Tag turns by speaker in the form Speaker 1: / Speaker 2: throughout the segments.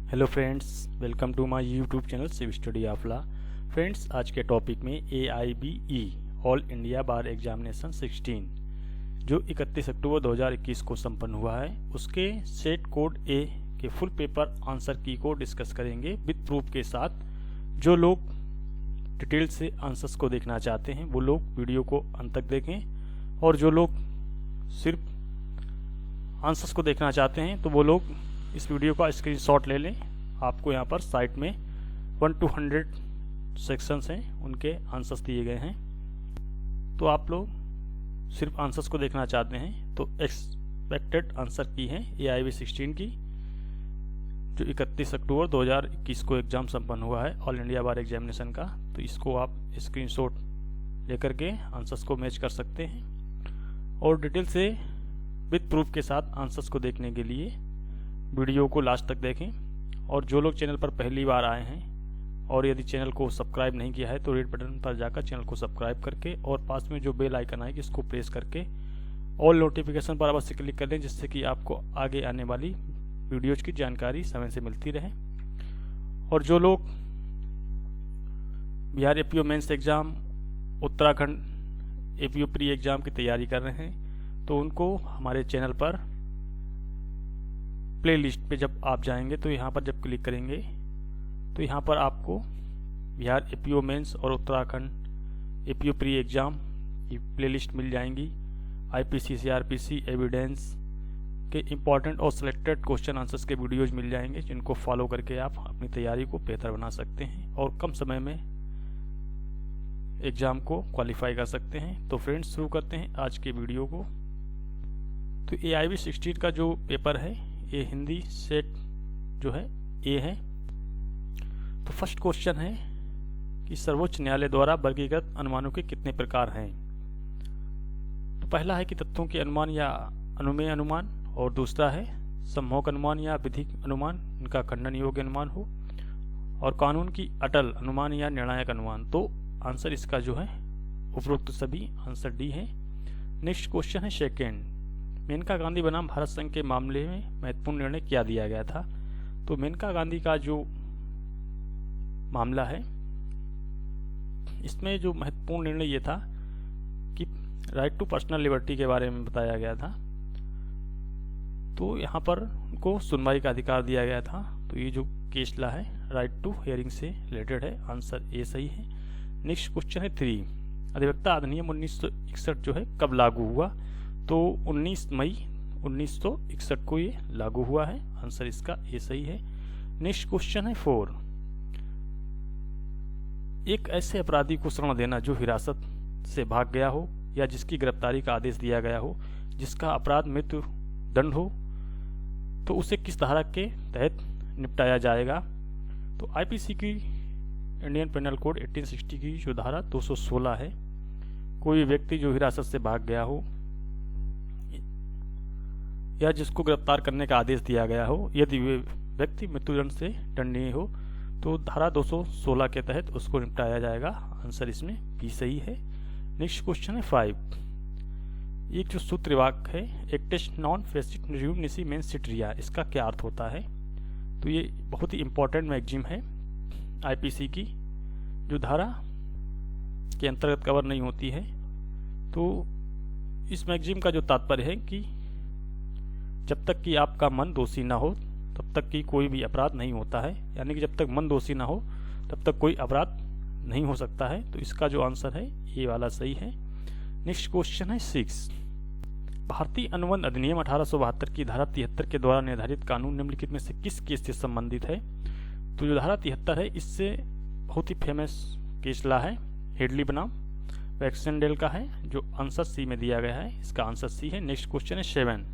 Speaker 1: Hello friends, welcome to my YouTube channel Shiv study of law. Friends, आज के topic में AIBE all India bar examination 16 जो 31 अक्टूबर 2021 को संपन्न हुआ है, उसके सेट कोड ए के फुल पेपर आंसर की को डिस्कस करेंगे विद प्रूफ के साथ। जो लोग डिटेल से आंसर्स को देखना चाहते हैं वो लोग वीडियो को अंत तक देखें, और जो लोग सिर्फ आंसर्स को देखना चाहते हैं तो वो लोग इस वीडियो का स्क्रीनशॉट ले लें। आपको यहाँ पर साइट में 1 to 100 सेक्शंस हैं, उनके आंसर्स दिए गए हैं। तो आप लोग सिर्फ आंसर्स को देखना चाहते हैं तो एक्सपेक्टेड आंसर की है AIBE 16 की, जो 31 अक्टूबर 2021 को एग्ज़ाम संपन्न हुआ है ऑल इंडिया बार एग्जामिनेशन का। तो इसको आप स्क्रीनशॉट लेकर के आंसर्स को मैच कर सकते हैं, और डिटेल से विद प्रूफ के साथ आंसर्स को देखने के लिए वीडियो को लास्ट तक देखें। और जो लोग चैनल पर पहली बार आए हैं और यदि चैनल को सब्सक्राइब नहीं किया है तो रेड बटन पर जाकर चैनल को सब्सक्राइब करके और पास में जो बेल आइकन आएगी इसको प्रेस करके ऑल नोटिफिकेशन पर अवश्य क्लिक कर दें, जिससे कि आपको आगे आने वाली वीडियोज की जानकारी समय से मिलती रहे। और जो लोग Bihar APO mains exam, Uttarakhand APO pre exam की तैयारी कर रहे हैं तो उनको हमारे चैनल पर प्ले लिस्ट पे जब आप जाएंगे तो यहाँ पर जब क्लिक करेंगे तो यहाँ पर आपको बिहार APO मेंस और उत्तराखंड APO प्री एग्ज़ाम की प्ले लिस्ट मिल जाएंगी। IPC CRPC एविडेंस के इम्पॉर्टेंट और सिलेक्टेड क्वेश्चन आंसर्स के वीडियोज मिल जाएंगे, जिनको फॉलो करके आप अपनी तैयारी को बेहतर बना सकते हैं और कम समय में एग्ज़ाम को क्वालिफाई कर सकते हैं। तो फ्रेंड्स, शुरू करते हैं आज के वीडियो को। तो AIBE 16 का जो पेपर है ये हिंदी सेट जो है ए है। तो फर्स्ट क्वेश्चन है कि सर्वोच्च न्यायालय द्वारा वर्गीकृत अनुमानों के कितने प्रकार हैं। तो पहला है कि तथ्यों के अनुमान या अनुमेय अनुमान, और दूसरा है सम्मोहक अनुमान या विधिक अनुमान, इनका खंडन योग्य अनुमान हो, और कानून की अटल अनुमान या निर्णायक अनुमान। तो आंसर इसका जो है उपरोक्त सभी आंसर डी है। नेक्स्ट क्वेश्चन है सेकेंड, मेनका गांधी बनाम भारत संघ के मामले में महत्वपूर्ण निर्णय क्या दिया गया था। तो मेनका गांधी का जो मामला है इसमें जो महत्वपूर्ण निर्णय ये था कि राइट टू पर्सनल लिबर्टी के बारे में बताया गया था। तो यहाँ पर उनको सुनवाई का अधिकार दिया गया था। तो ये जो केस ला है राइट टू हियरिंग से रिलेटेड है, आंसर ए सही है। नेक्स्ट क्वेश्चन है 3, अधिवक्ता अधिनियम 1961 जो है कब लागू हुआ। तो 19 मई 1961 को ये लागू हुआ है, आंसर इसका ए सही है। नेक्स्ट क्वेश्चन है 4, एक ऐसे अपराधी को शरण देना जो हिरासत से भाग गया हो या जिसकी गिरफ्तारी का आदेश दिया गया हो, जिसका अपराध मृत्यु दंड हो, तो उसे किस धारा के तहत निपटाया जाएगा। तो IPC की इंडियन पेनल कोड 1860 की जो धारा 216 है, कोई व्यक्ति जो हिरासत से भाग गया हो या जिसको गिरफ्तार करने का आदेश दिया गया हो, यदि वे व्यक्ति मृत्युदंड से दंडनीय हो तो धारा 216 के तहत उसको निपटाया जाएगा, आंसर इसमें बी सही है। नेक्स्ट क्वेश्चन है 5, एक जो सूत्र वाक्य है एक्टेस्ट नॉन फेसिट रिव्यू निसी मेन सिट्रिया, इसका क्या अर्थ होता है। तो ये बहुत ही इंपॉर्टेंट मैगजीम है IPC की, जो धारा के अंतर्गत कवर नहीं होती है। तो इस मैगजीम का जो तात्पर्य है कि जब तक कि आपका मन दोषी ना हो तब तक कि कोई भी अपराध नहीं होता है, यानी कि जब तक मन दोषी ना हो तब तक कोई अपराध नहीं हो सकता है। तो इसका जो आंसर है ये वाला सही है। नेक्स्ट क्वेश्चन है 6, भारतीय अनुबंध अधिनियम 1872 की धारा 73 के द्वारा निर्धारित कानून निम्नलिखित में से किस केस से संबंधित है। तो जो धारा 73 है इससे बहुत ही फेमस केस ला है हेडली बनाम वैक्सनडेल का है, जो आंसर सी में दिया गया है, इसका आंसर सी है। नेक्स्ट क्वेश्चन है 7,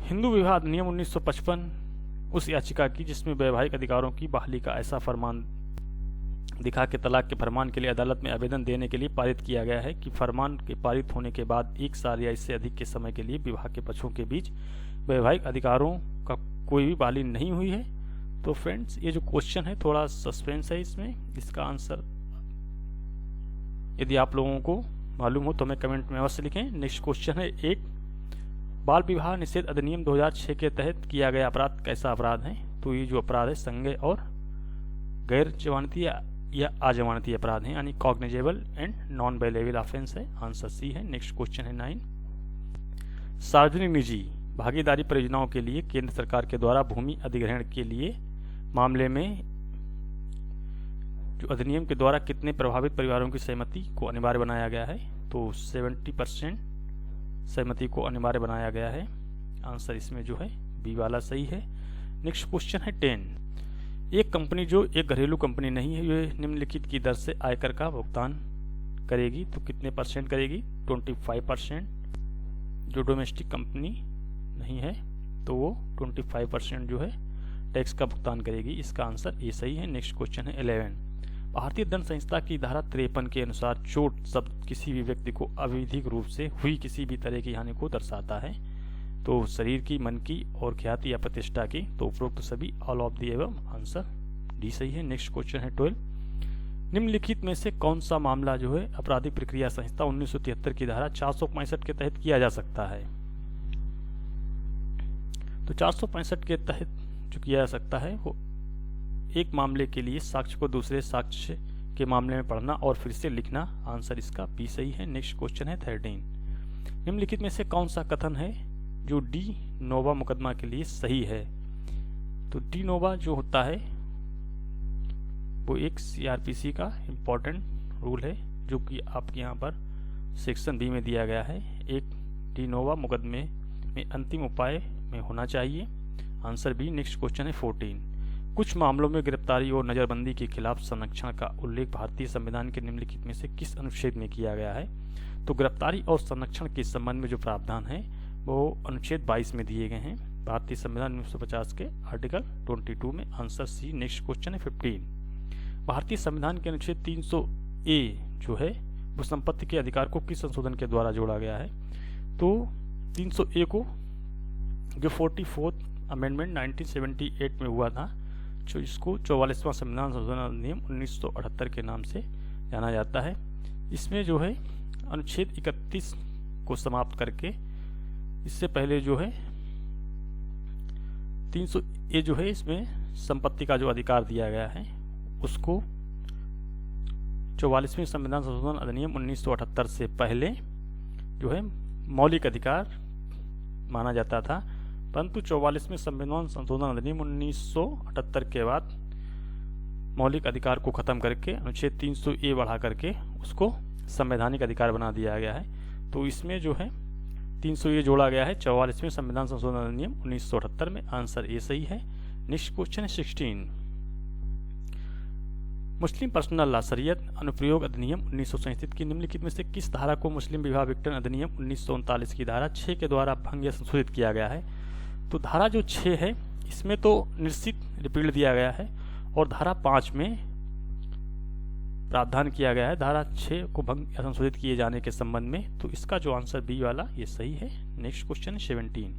Speaker 1: हिंदू विवाह अधिनियम 1955 उस याचिका की जिसमें वैवाहिक अधिकारों की बहाली का ऐसा फरमान दिखा के तलाक के फरमान के लिए अदालत में आवेदन देने के लिए पारित किया गया है कि फरमान के पारित होने के बाद 1 साल या इससे अधिक के समय के लिए विवाह के पक्षों के बीच वैवाहिक अधिकारों का कोई भी बहाली नहीं हुई है। तो फ्रेंड्स, ये जो क्वेश्चन है थोड़ा सस्पेंस है इसमें, इसका आंसर यदि आप लोगों को मालूम हो तो हमें कमेंट में अवश्य लिखें। नेक्स्ट क्वेश्चन है 8, बाल विवाह निषेध अधिनियम 2006 के तहत किया गया अपराध कैसा अपराध है? तो ये जो अपराध है संज्ञेय और गैर जमानती या अजमानती अपराध है, यानी cognizable and non bailable offence है। आंसर सी है। नेक्स्ट क्वेश्चन है 9। सार्वजनिक निजी भागीदारी परियोजनाओं के लिए केंद्र सरकार के द्वारा भूमि अधिग्रहण के लिए मामले में जो अधिनियम के द्वारा कितने प्रभावित परिवारों की सहमति को अनिवार्य बनाया गया है? तो 70% सहमति को अनिवार्य बनाया गया है। आंसर इसमें जो है बी वाला सही है। नेक्स्ट क्वेश्चन है 10। एक कंपनी जो एक घरेलू कंपनी नहीं है, ये निम्नलिखित की दर से आयकर का भुगतान करेगी। तो कितने परसेंट करेगी? 25%। जो डोमेस्टिक कंपनी नहीं है तो वो 25% जो है टैक्स का भुगतान करेगी। इसका आंसर ये सही है। नेक्स्ट क्वेश्चन है 11। भारतीय दंड संहिता की धारा 53 के अनुसार चोट शब्द किसी भी व्यक्ति को अविधिक रूप से हुई किसी भी तरह की हानि को दर्शाता है। तो शरीर की, मन की और ख्याति या प्रतिष्ठा की। तो उपरोक्त सभी all of the above. Answer D सही है। नेक्स्ट क्वेश्चन है 12। निम्नलिखित में से कौन सा मामला जो है आपराधिक प्रक्रिया संहिता 1973 की धारा 465 के तहत किया जा सकता है? तो 465 के तहत जो किया जा सकता है वो एक मामले के लिए साक्ष्य को दूसरे साक्ष्य के मामले में पढ़ना और फिर से लिखना। आंसर इसका बी सही है। नेक्स्ट क्वेश्चन है 13। निम्नलिखित में से कौन सा कथन है जो डी नोवा मुकदमा के लिए सही है? तो डी नोवा जो होता है वो एक सीआरपीसी का इम्पोर्टेंट रूल है जो कि आपके यहाँ पर सेक्शन बी में दिया गया है। एक डी नोवा मुकदमे में अंतिम उपाय में होना चाहिए। Answer B. नेक्स्ट क्वेश्चन है 14। कुछ मामलों में गिरफ्तारी और नजरबंदी के खिलाफ संरक्षण का उल्लेख भारतीय संविधान के निम्नलिखित में से किस अनुच्छेद में किया गया है? तो गिरफ्तारी और संरक्षण के संबंध में जो प्रावधान है वो अनुच्छेद 22 में दिए गए हैं भारतीय संविधान 1950 के आर्टिकल 22 में। Answer C. नेक्स्ट क्वेश्चन है 15। भारतीय संविधान के अनुच्छेद 300A जो है वो संपत्ति के अधिकार को किस संशोधन के द्वारा जोड़ा गया है? तो 300A को जो 44th अमेंडमेंट 1978 में हुआ था, जो इसको 44वां संविधान संशोधन अधिनियम 1978 के नाम से जाना जाता है। इसमें जो है अनुच्छेद 31 को समाप्त करके इससे पहले जो है 300A जो है इसमें संपत्ति का जो अधिकार दिया गया है उसको 44वें संविधान संशोधन अधिनियम 1978 से पहले जो है मौलिक अधिकार माना जाता था, परंतु 44वें संविधान संशोधन अधिनियम 1978 के बाद मौलिक अधिकार को खत्म करके अनुच्छेद 300A बढ़ा करके उसको संवैधानिक अधिकार बना दिया गया है। तो इसमें जो है 300A जोड़ा गया है 44वें संविधान संशोधन अधिनियम 1978 में। आंसर ए सही है। नेक्स्ट क्वेश्चन है 16। मुस्लिम पर्सनल लॉ शरीयत अनुप्रयोग अधिनियम 1937 की निम्नलिखित में से किस धारा को मुस्लिम विवाह विघटन अधिनियम 1939 की धारा 6 के द्वारा भंग या संशोधित किया गया है? तो धारा जो 6 है इसमें तो निश्चित रिपील दिया गया है और धारा 5 में प्रावधान किया गया है धारा 6 को भंग या संशोधित किए जाने के संबंध में। तो इसका जो आंसर बी वाला ये सही है। Next question 17।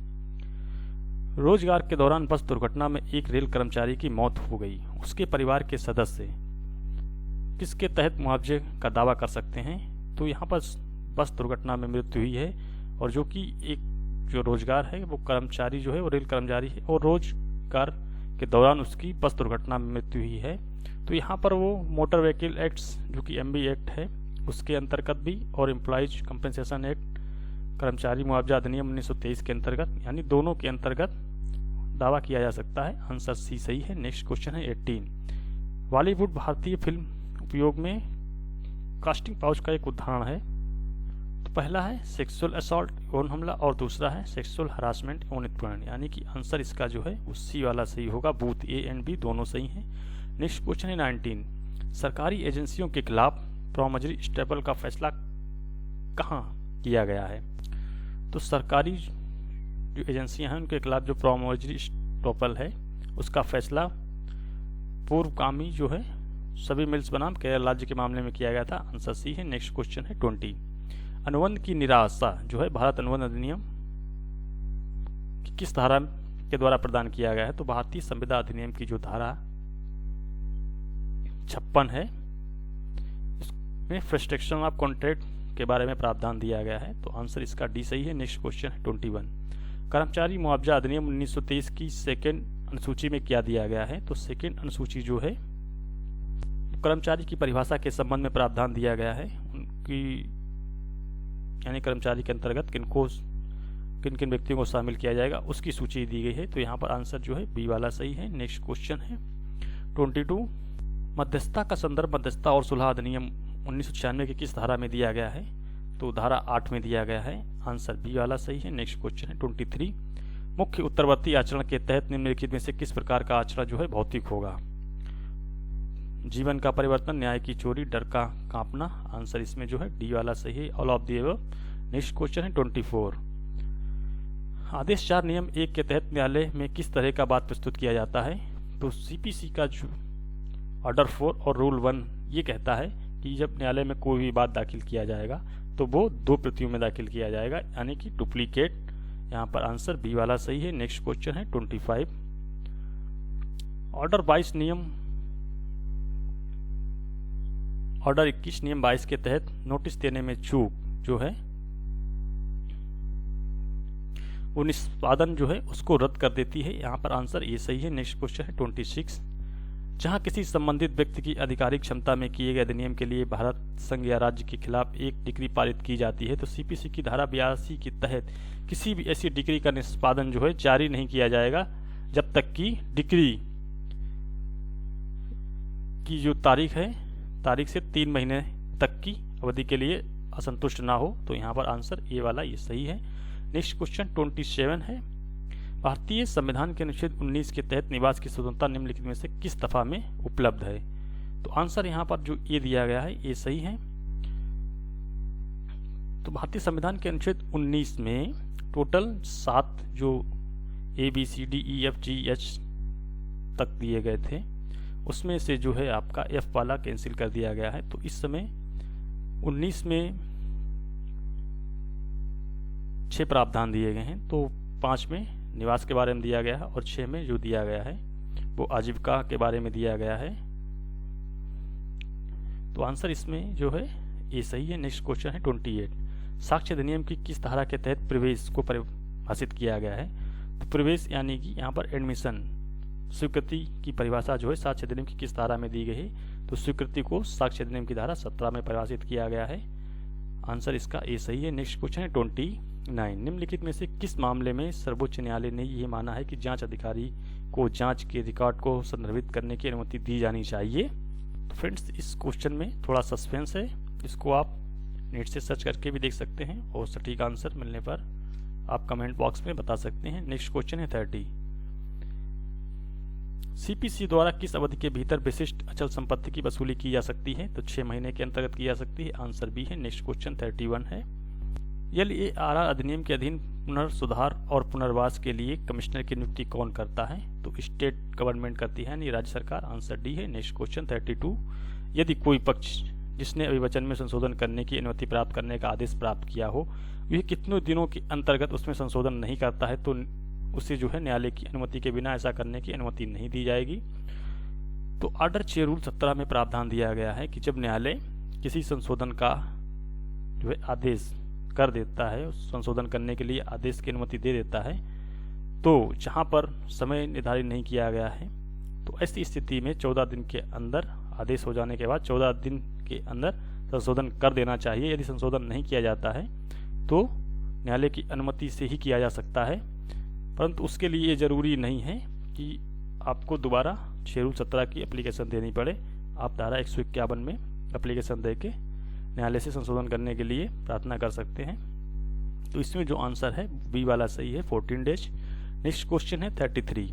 Speaker 1: रोजगार के दौरान बस दुर्घटना में एक रेल कर्मचारी की मौत हो गई, उसके परिवार के सदस्य किसके तहत मुआवजे का दावा कर सकते हैं? तो यहाँ पर बस दुर्घटना में मृत्यु हुई है और जो कि एक जो रोजगार है वो कर्मचारी जो है वो रेल कर्मचारी है और रोजगार के दौरान उसकी बस दुर्घटना में मृत्यु हुई है। तो यहाँ पर वो मोटर व्हीकल एक्ट्स जो कि MB एक्ट है उसके अंतर्गत भी और एम्प्लॉयज कंपनसेशन एक्ट कर्मचारी मुआवजा अधिनियम 1923 के अंतर्गत यानी दोनों के अंतर्गत दावा किया जा सकता है। आंसर सी सही है। नेक्स्ट क्वेश्चन है 18। बॉलीवुड भारतीय फिल्म उपयोग में कास्टिंग पाउच का एक उदाहरण है। तो पहला है सेक्सुअल असॉल्ट यौन हमला और दूसरा है सेक्सुअल हरासमेंट यौन उत्पीड़न, यानी कि आंसर इसका जो है वो सी वाला सही होगा। बूथ ए एंड बी दोनों सही हैं। नेक्स्ट क्वेश्चन है 19। सरकारी एजेंसियों के खिलाफ प्रोमोजरी स्टेपल का फैसला कहाँ किया गया है? तो सरकारी जो एजेंसियां हैं उनके खिलाफ जो प्रोमोजरी स्टेपल है उसका फैसला पूर्वगामी जो है सभी मिल्स बनाम केरल राज्य के मामले में किया गया था। आंसर सी है। नेक्स्ट क्वेश्चन है 20। अनुबंध की निराशा जो है भारत अनुबंध अधिनियम किस धारा के द्वारा प्रदान किया गया है? तो भारतीय संविदा अधिनियम की जो धारा 56 है इसमें फ्रस्ट्रेक्शन ऑफ कॉन्ट्रैक्ट के बारे में प्रावधान दिया गया है। तो आंसर इसका डी सही है। नेक्स्ट क्वेश्चन है 21। कर्मचारी मुआवजा अधिनियम 1923 की सेकेंड अनुसूची में क्या दिया गया है? तो सेकेंड अनुसूची जो है कर्मचारी की परिभाषा के संबंध में प्रावधान दिया गया है, उनकी यानी कर्मचारी के अंतर्गत किन किन व्यक्तियों को शामिल किया जाएगा उसकी सूची दी गई है। तो यहाँ पर आंसर जो है बी वाला सही है। नेक्स्ट क्वेश्चन है 22, मध्यस्थता का संदर्भ मध्यस्थता और सुलह अधिनियम 1996 की किस धारा में दिया गया है? तो धारा 8 में दिया गया है। आंसर बी वाला सही है। नेक्स्ट क्वेश्चन है 23, मुख्य उत्तरवर्ती आचरण के तहत निम्नलिखित में से किस प्रकार का आचरण जो है भौतिक होगा? जीवन का परिवर्तन, न्याय की चोरी, डर का कांपना। आंसर इसमें जो है डी वाला सही है, all of the above. Next question है 24, आदेश 4 नियम 1 के तहत न्यायालय में किस तरह का वाद प्रस्तुत किया जाता है? तो सीपीसी का जो ऑर्डर 4 और रूल 1 ये कहता है कि जब न्यायालय में कोई भी वाद दाखिल किया जाएगा तो वो 2 प्रतियों में दाखिल किया जाएगा, यानी कि डुप्लीकेट। यहाँ पर आंसर बी वाला सही है। नेक्स्ट क्वेश्चन है 25, ऑर्डर 21 नियम 22 के तहत नोटिस देने में चूक जो है वो निष्पादन जो है उसको रद्द कर देती है। यहाँ पर आंसर ये सही है। नेक्स्ट क्वेश्चन है 26, जहाँ किसी संबंधित व्यक्ति की आधिकारिक क्षमता में किए गए अधिनियम के लिए भारत संघ या राज्य के खिलाफ एक डिक्री पारित की जाती है तो सीपीसी की धारा 82 के तहत किसी भी ऐसी डिक्री का निष्पादन जो है जारी नहीं किया जाएगा जब तक कि डिक्री की जो तारीख से 3 महीने तक की अवधि के लिए असंतुष्ट ना हो। तो यहाँ पर आंसर ए वाला ये सही है। नेक्स्ट क्वेश्चन 27 है, भारतीय संविधान के अनुच्छेद 19 के तहत निवास की स्वतंत्रता निम्नलिखित में से किस दफा में उपलब्ध है? तो आंसर यहाँ पर जो ए दिया गया है ये सही है। तो भारतीय संविधान के अनुच्छेद 19 में टोटल 7 जो ABCDEFGH तक दिए गए थे उसमें से जो है आपका F वाला कैंसिल कर दिया गया है। तो इस समय 19 में 6 प्रावधान दिए गए हैं, तो 5 में निवास के बारे में दिया गया है और 6 में जो दिया गया है वो आजीविका के बारे में दिया गया है। तो आंसर इसमें जो है ये सही है। नेक्स्ट क्वेश्चन है 28, साक्ष्य अधिनियम की किस धारा के तहत प्रवेश को परिभाषित किया गया है? तो प्रवेश यानी कि यहाँ पर एडमिशन स्वीकृति की परिभाषा जो है साक्ष्य अधिनियम की किस धारा में दी गई है? तो स्वीकृति को साक्ष्य अधिनियम की धारा 17 में परिभाषित किया गया है। आंसर इसका ए सही है। नेक्स्ट क्वेश्चन है 29, निम्नलिखित में से किस मामले में सर्वोच्च न्यायालय ने यह माना है कि जांच अधिकारी को जांच के रिकॉर्ड को संदर्भित करने की अनुमति दी जानी चाहिए? तो फ्रेंड्स इस क्वेश्चन में थोड़ा सस्पेंस है, इसको आप नेट से सर्च करके भी देख सकते हैं और सटीक आंसर मिलने पर आप कमेंट बॉक्स में बता सकते हैं। नेक्स्ट क्वेश्चन है 30, सीपीसी द्वारा किस अवधि के भीतर विशिष्ट अचल संपत्ति की वसूली की जा सकती है? तो 6 महीने के अंतर्गत की जा सकती है। आंसर बी है। नेक्स्ट क्वेश्चन 31 है, LAR अधिनियम के अधीन पुनर्सुधार और पुनर्वास के लिए कमिश्नर की नियुक्ति कौन करता है? तो स्टेट गवर्नमेंट करती है यानी राज्य सरकार। आंसर डी है। नेक्स्ट क्वेश्चन 32, यदि कोई पक्ष जिसने अभिवचन में संशोधन करने की अनुमति प्राप्त करने का आदेश प्राप्त किया हो वह कितने दिनों के अंतर्गत उसमें संशोधन नहीं करता है तो उसे जो है न्यायालय की अनुमति के बिना ऐसा करने की अनुमति नहीं दी जाएगी। तो ऑर्डर 6 रूल 17 में प्रावधान दिया गया है कि जब न्यायालय किसी संशोधन का जो है आदेश कर देता है, संशोधन करने के लिए आदेश की अनुमति दे देता है, तो जहां पर समय निर्धारित नहीं किया गया है तो ऐसी स्थिति में 14 दिन के अंदर आदेश हो जाने के बाद 14 दिन के अंदर संशोधन कर देना चाहिए। यदि संशोधन नहीं किया जाता है तो न्यायालय की अनुमति से ही किया जा सकता है, परंतु उसके लिए ये जरूरी नहीं है कि आपको दोबारा 6 रूल 17 की एप्लीकेशन देनी पड़े। आप धारा 151 में एप्लीकेशन दे के न्यायालय से संशोधन करने के लिए प्रार्थना कर सकते हैं। तो इसमें जो आंसर है बी वाला सही है, 14 डेज। नेक्स्ट क्वेश्चन है 33,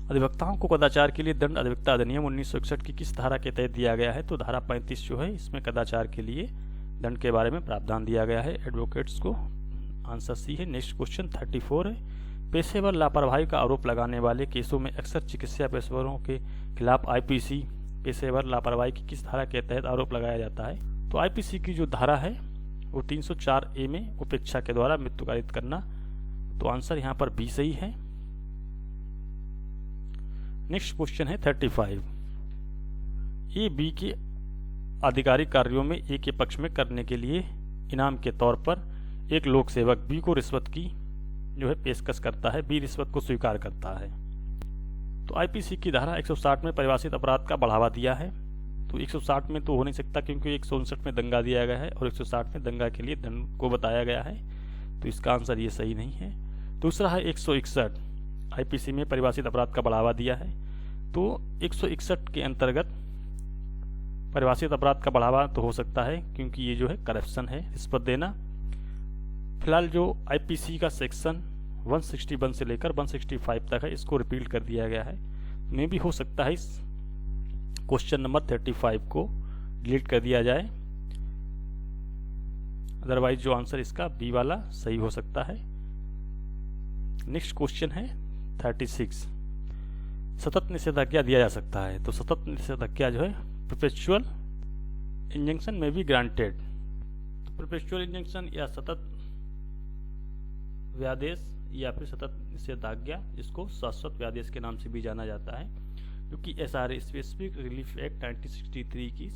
Speaker 1: अधिवक्ताओं को कदाचार के लिए दंड अधिवक्ता अधिनियम 1961 की किस धारा के तहत दिया गया है? तो धारा 35 जो है इसमें कदाचार के लिए दंड के बारे में प्रावधान दिया गया है एडवोकेट्स को। आंसर सी है। नेक्स्ट क्वेश्चन 34 है, पेशेवर लापरवाही का आरोप लगाने वाले केसों में अक्सर चिकित्सा पेशेवरों के खिलाफ IPC पेशेवर लापरवाही की किस धारा के तहत आरोप लगाया जाता है? तो IPC की जो धारा है वो 304A में उपेक्षा के द्वारा मृत्यु कारित करना। तो आंसर यहाँ पर बी सही है। नेक्स्ट क्वेश्चन है 35, A B के आधिकारिक कार्यों में A के पक्ष में करने के लिए इनाम के तौर पर एक लोक सेवक B को रिश्वत की जो है पेशकश करता है, बी रिश्वत को स्वीकार करता है। तो आईपीसी की धारा 160 में परिभाषित अपराध का बढ़ावा दिया है। तो 160 में तो हो नहीं सकता क्योंकि 159 में दंगा दिया गया है और 160 में दंगा के लिए दंड को बताया गया है, तो इसका आंसर ये सही नहीं है। दूसरा है 161, आईपीसी में परिभाषित अपराध का बढ़ावा दिया है। तो 161 के अंतर्गत परिभाषित अपराध का बढ़ावा तो हो सकता है क्योंकि ये जो है करप्शन है, रिश्वत देना। फिलहाल जो आईपीसी का सेक्शन 161 से लेकर 165 तक है, इसको रिपीट कर दिया गया है। में भी हो सकता है इस क्वेश्चन नंबर 35 को डिलीट कर दिया जाए, अदरवाइज जो आंसर इसका बी वाला सही हो सकता है। नेक्स्ट क्वेश्चन है 36, सतत निषेधाज्ञा दिया जा सकता है। तो सतत निषेधाज्ञा जो है परपेचुअल इंजंक्शन में भी ग्रांटेड। तो परपेचुअल इंजंक्शन या सतत व्यादेश या फिर सतत निषेधाज्ञा, इसको शाश्वत व्यादेश के नाम से भी जाना जाता है, क्योंकि एसआर स्पेसिफिक रिलीफ एक्ट 1963 की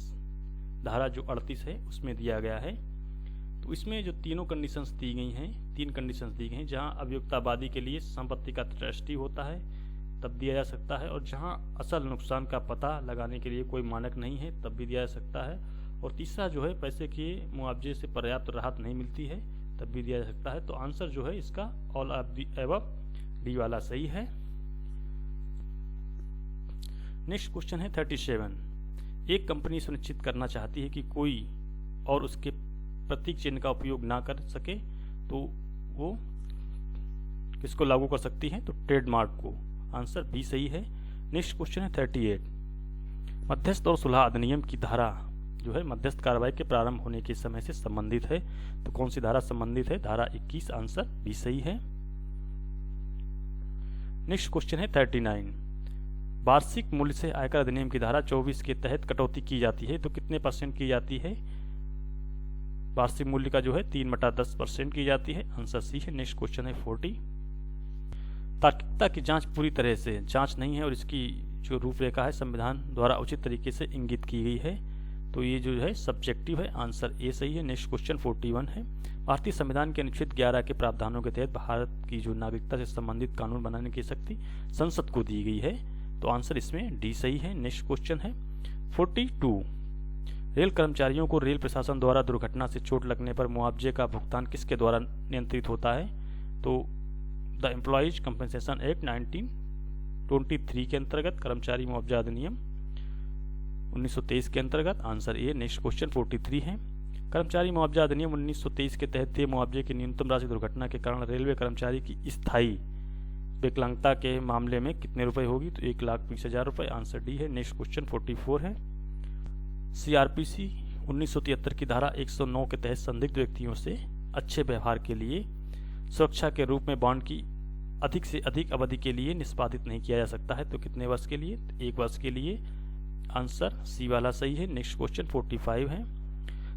Speaker 1: धारा जो 38 है उसमें दिया गया है। तो इसमें जो तीनों कंडीशंस दी गई हैं, 3 कंडीशंस दी गई हैं, जहां अभियुक्तावादी के लिए संपत्ति का ट्रस्टी होता है तब दिया जा सकता है, और जहां असल नुकसान का पता लगाने के लिए कोई मानक नहीं है तब भी दिया जा सकता है, और तीसरा जो है पैसे के मुआवजे से पर्याप्त राहत नहीं मिलती है तब भी दिया जा सकता है। तो आंसर जो है इसका all of the above, D वाला सही है। नेक्स्ट क्वेश्चन है 37, एक कंपनी सुनिश्चित करना चाहती है कि कोई और उसके प्रतीक चिन्ह का उपयोग ना कर सके, तो वो किसको लागू कर सकती है? तो ट्रेडमार्क को। आंसर बी सही है। नेक्स्ट क्वेश्चन है 38, मध्यस्थ और सुलह अधिनियम की धारा जो है मध्यस्थ कार्रवाई के प्रारंभ होने के समय से संबंधित है। तो कौन सी धारा संबंधित है? धारा 21। आंसर बी सही है। नेक्स्ट क्वेश्चन है 39, वार्षिक मूल्य से आयकर अधिनियम की धारा 24 के तहत कटौती की जाती है, तो कितने % की जाती है? वार्षिक मूल्य का जो है 3/10% की जाती है। आंसर सी है। नेक्स्ट क्वेश्चन है 40, तार्किकता की जांच पूरी तरह से जांच नहीं है और इसकी जो रूपरेखा है संविधान द्वारा उचित तरीके से इंगित की गई है, तो ये जो है सब्जेक्टिव है। आंसर ए सही है। नेक्स्ट क्वेश्चन 41 है, भारतीय संविधान के अनुच्छेद 11 के प्रावधानों के तहत भारत की जो नागरिकता से संबंधित कानून बनाने की शक्ति संसद को दी गई है, तो आंसर इसमें डी सही है। नेक्स्ट क्वेश्चन है 42, रेल कर्मचारियों को रेल प्रशासन द्वारा दुर्घटना से चोट लगने पर मुआवजे का भुगतान किसके द्वारा नियंत्रित होता है? तो द एम्प्लॉयज कंपनसेशन एक्ट 1923 के अंतर्गत, कर्मचारी मुआवजा अधिनियम 1923 के अंतर्गत। Answer A. नेक्स्ट क्वेश्चन 43 है, कर्मचारी मुआवजा अधिनियम 1923 के तहत देय मुआवजे की न्यूनतम राशि दुर्घटना के कारण रेलवे कर्मचारी की स्थायी विकलांगता के मामले में कितने रुपए होगी? तो 1,20,000 रुपए। आंसर डी है। नेक्स्ट क्वेश्चन 44 है, सीआरपीसी 1973 की धारा 109 के तहत संदिग्ध व्यक्तियों से अच्छे व्यवहार के लिए सुरक्षा के रूप में बॉन्ड की अधिक से अधिक अवधि के लिए निष्पादित नहीं किया जा सकता है, तो कितने वर्ष के लिए? 1 वर्ष के लिए। आंसर सी वाला सही है। नेक्स्ट क्वेश्चन 45 है,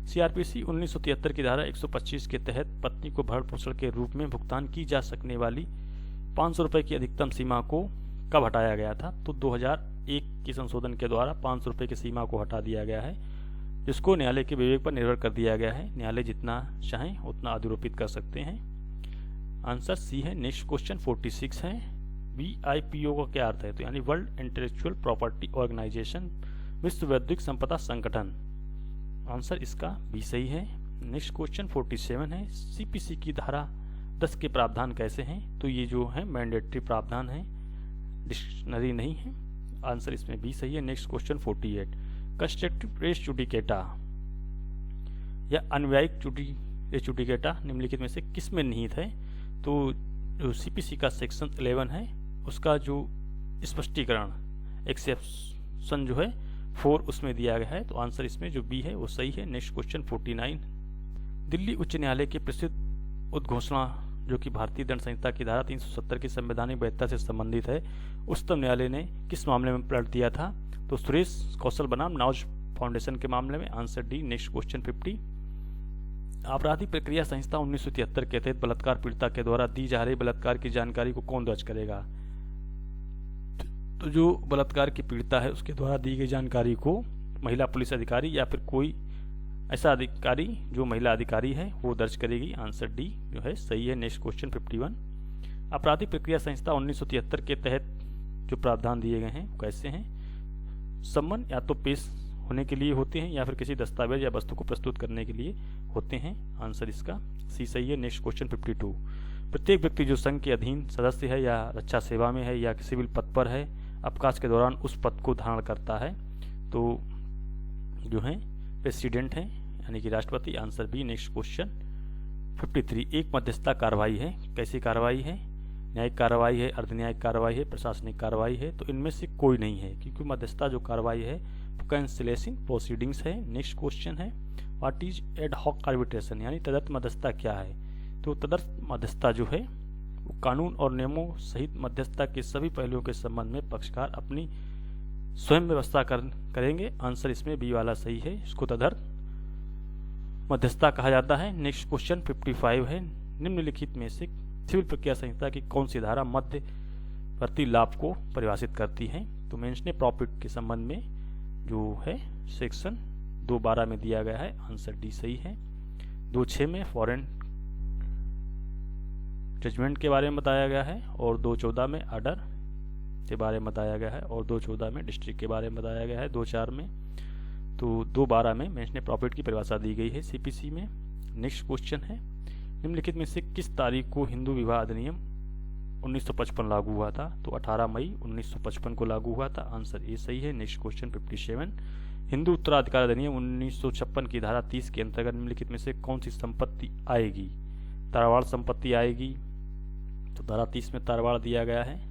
Speaker 1: सीआरपीसी 1973 की धारा 125 के तहत पत्नी को भरण पोषण के रूप में भुगतान की जा सकने वाली 500 रुपए की अधिकतम सीमा को कब हटाया गया था? तो 2001 के संशोधन के द्वारा 500 रुपए की सीमा को हटा दिया गया है, जिसको न्यायालय के विवेक पर निर्भर कर दिया गया है। न्यायालय जितना चाहें उतना अधिरोपित कर सकते हैं। आंसर सी है। नेक्स्ट क्वेश्चन 46 है, WIPO का क्या अर्थ है? तो यानी वर्ल्ड इंटेलेक्चुअल प्रॉपर्टी ऑर्गेनाइजेशन, विश्व बौद्धिक संपदा संगठन। आंसर इसका बी सही है। नेक्स्ट क्वेश्चन 47 है, CPC की धारा 10 के प्रावधान कैसे हैं? तो ये जो है मैंडेटरी प्रावधान है, डिक्शनरी नहीं है। आंसर इसमें बी सही है। Next question 48, constructive res judicata या अन्वयिक रेस जुडिकेटा निम्नलिखित में से किस में निहित है? तो जो CPC का सेक्शन 11 है उसका जो स्पष्टीकरण एक्सेप्शन जो है 4 उसमें दिया गया है, तो आंसर इसमें जो बी है वो सही है। नेक्स्ट क्वेश्चन 49, दिल्ली उच्च न्यायालय की प्रसिद्ध उद्घोषणा जो कि भारतीय दंड संहिता की धारा 370 की संवैधानिक वैधता से संबंधित है, उच्चतम न्यायालय ने किस मामले में पलट दिया था? तो सुरेश कौशल बनाम नौज फाउंडेशन के मामले में। Answer D. नेक्स्ट क्वेश्चन 50, आपराधिक प्रक्रिया संहिता 1973 के तहत बलात्कार पीड़िता के द्वारा दी जा रही बलात्कार की जानकारी को कौन दर्ज करेगा? तो जो बलात्कार की पीड़िता है उसके द्वारा दी गई जानकारी को महिला पुलिस अधिकारी या फिर कोई ऐसा अधिकारी जो महिला अधिकारी है वो दर्ज करेगी। आंसर डी जो है सही है। नेक्स्ट क्वेश्चन 51, आपराधिक प्रक्रिया संहिता 1973 के तहत जो प्रावधान दिए गए हैं कैसे हैं? सम्मन या तो पेश होने के लिए होते हैं या फिर किसी दस्तावेज या वस्तु को प्रस्तुत करने के लिए होते हैं। आंसर इसका सी सही है। Next question 52। प्रत्येक व्यक्ति जो संघ के अधीन सदस्य है या रक्षा सेवा में है या सिविल पद पर है, अवकाश के दौरान उस पद को धारण करता है, तो जो है प्रेसिडेंट है यानी कि राष्ट्रपति। Answer B. Next question 53। एक मध्यस्थता कार्रवाई है, कैसी कार्रवाई है? न्यायिक कार्रवाई है, अर्धन्यायिक कार्रवाई है, प्रशासनिक कार्रवाई है, तो इनमें से कोई नहीं है क्योंकि मध्यस्थता जो कार्रवाई है कैंसिलेशन प्रोसीडिंग्स है। नेक्स्ट क्वेश्चन है what is ad hoc arbitration यानी तदर्थ मध्यस्थता क्या है? तो तदर्थ मध्यस्थता जो है वो कानून और नियमों सहित मध्यस्थता के सभी पहलुओं के संबंध में पक्षकार अपनी स्वयं व्यवस्था करेंगे। आंसर इसमें बी वाला सही है, इसको तदर्थ मध्यस्थता कहा जाता है। नेक्स्ट क्वेश्चन 55 है निम्नलिखित में से सिविल प्रक्रिया संहिता की कौन सी धारा मध्यवर्ती लाभ को परिभाषित करती है? तो मेंशने प्रॉफिट के संबंध में जो है सेक्शन 212 में दिया गया है। आंसर डी सही है। 2.6 में फॉरेन जजमेंट के बारे में बताया गया है और 2.14 में आर्डर के बारे में बताया गया है और 2.14 में डिस्ट्रिक्ट के बारे में बताया गया है। 2.4 में तो 2.12 में मेंशने प्रॉफिट की परिभाषा दी गई है सीपीसी में। नेक्स्ट क्वेश्चन है निम्नलिखित में से किस तारीख को हिंदू विवाह अधिनियम 1955 लागू हुआ था? तो 18 मई 1955 को लागू हुआ था। आंसर ए सही है। Next question 57। हिंदू उत्तराधिकार अधिनियम 1956 की धारा 30 के अंतर्गत निम्नलिखित में से कौन सी संपत्ति आएगी? तारवाड़ संपत्ति आएगी, तो धारा 30 में तारवाड़ दिया गया है,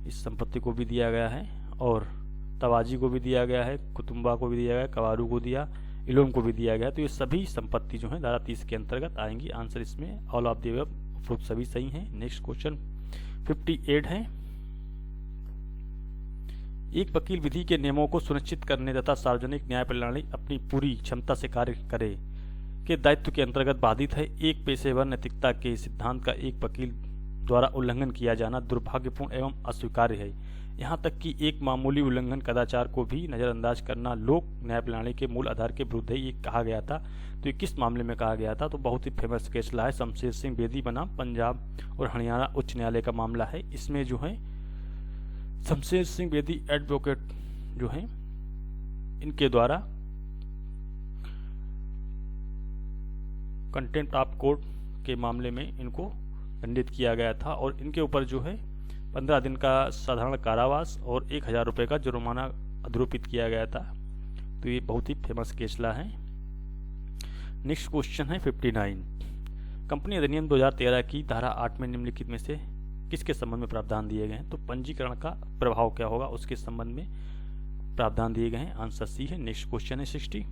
Speaker 1: इस संपत्ति को भी दिया गया है और तवाजी को भी दिया गया है, कुतुम्बा को भी दिया गया, कवारू को दिया, इलोम को भी दिया गया। तो ये सभी संपत्ति जो है धारा 30 के अंतर्गत आएंगी। आंसर इसमें ऑल ऑफ द अबव उपरोक्त सभी सही हैं। नेक्स्ट क्वेश्चन 58 है एक वकील विधि के नियमों को सुनिश्चित करने तथा सार्वजनिक न्याय प्रणाली अपनी पूरी क्षमता से कार्य करे के दायित्व के अंतर्गत बाधित है। एक पेशेवर नैतिकता के सिद्धांत का एक वकील द्वारा उल्लंघन किया जाना दुर्भाग्यपूर्ण एवं अस्वीकार्य है। यहाँ तक कि एक मामूली उल्लंघन कदाचार को भी नजरअंदाज करना लोक न्याय प्रणाली के मूल आधार के विरुद्ध है, ये कहा गया था। तो ये किस मामले में कहा गया था? तो बहुत ही फेमस केस रहा है शमशेर सिंह बेदी बनाम पंजाब और हरियाणा उच्च न्यायालय का मामला है। इसमें जो है शमशेर सिंह बेदी एडवोकेट जो है इनके द्वारा कंटेम्प्ट ऑफ कोर्ट के मामले में इनको दंडित किया गया था और इनके ऊपर जो है 15 दिन का साधारण कारावास और 1000 रुपये का जुर्माना आरोपित किया गया था। तो ये बहुत ही फेमस केस रहा है। नेक्स्ट क्वेश्चन है 59। कंपनी अधिनियम 2013 की धारा 8 में निम्नलिखित में से किसके संबंध में प्रावधान दिए गए हैं? तो पंजीकरण का प्रभाव क्या होगा उसके संबंध में प्रावधान दिए गए हैं। आंसर सी है। नेक्स्ट क्वेश्चन है 60।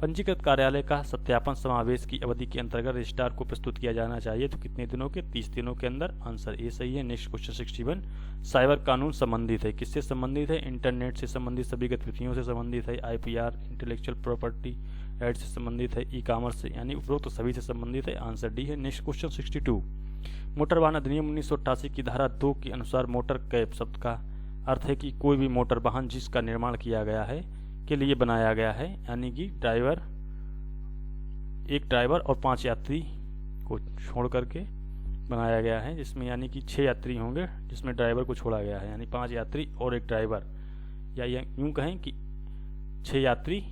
Speaker 1: पंजीकृत कार्यालय का सत्यापन समावेश की अवधि के अंतर्गत रजिस्ट्रार को प्रस्तुत किया जाना चाहिए, तो कितने दिनों के? 30 दिनों के अंदर। आंसर ए सही है। Next question 61। साइबर कानून संबंधित है, किससे संबंधित है? इंटरनेट से संबंधित सभी गतिविधियों से संबंधित है, आईपीआर इंटेलेक्चुअल प्रॉपर्टी राइट से संबंधित है, ई कॉमर्स से, यानी उपरोक्त तो सभी से संबंधित है। आंसर डी है। Next question 62। मोटर वाहन अधिनियम 1988 की धारा 2 के अनुसार मोटर कैब शब्द का अर्थ है कि कोई भी मोटर वाहन जिसका निर्माण किया गया है के लिए बनाया गया है, यानी कि एक ड्राइवर और 5 यात्री को छोड़ करके बनाया गया है, जिसमें यानी कि 6 यात्री होंगे जिसमें ड्राइवर को छोड़ा गया है, यानी 5 यात्री और एक ड्राइवर, या यूं कहें कि 6 यात्री